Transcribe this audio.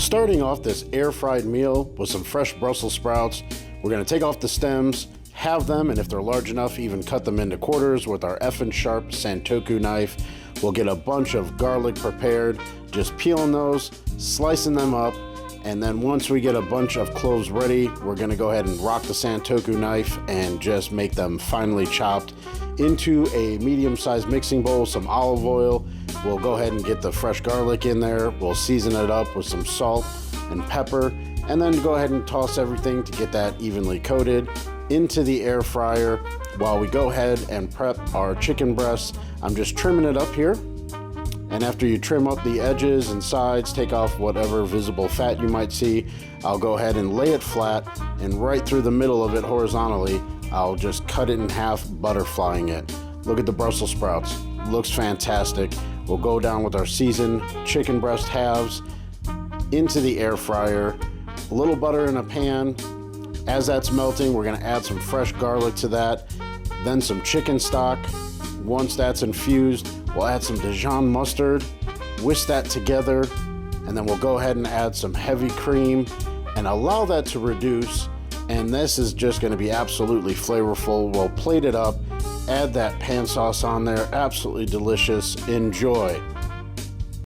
Starting off this air-fried meal with some fresh Brussels sprouts, we're going to take off the stems, have them, and if they're large enough, even cut them into quarters with our effing sharp Santoku knife. We'll get a bunch of garlic prepared, just peeling those, slicing them up, and then once we get a bunch of cloves ready, we're going to go ahead and rock the Santoku knife and just make them finely chopped into a medium-sized mixing bowl, some olive oil. We'll go ahead and get the fresh garlic in there. We'll season it up with some salt and pepper, and then go ahead and toss everything to get that evenly coated into the air fryer while we go ahead and prep our chicken breasts. I'm just trimming it up here. And after you trim up the edges and sides, take off whatever visible fat you might see, I'll go ahead and lay it flat, and right through the middle of it horizontally, I'll just cut it in half, butterflying it. Look at the Brussels sprouts. Looks fantastic. We'll go down with our seasoned chicken breast halves into the air fryer. A little butter in a pan. As that's melting, we're gonna add some fresh garlic to that, then some chicken stock. Once that's infused, we'll add some Dijon mustard, whisk that together, and then we'll go ahead and add some heavy cream and allow that to reduce. And this is just gonna be absolutely flavorful. We'll plate it up, add that pan sauce on there, absolutely delicious. Enjoy.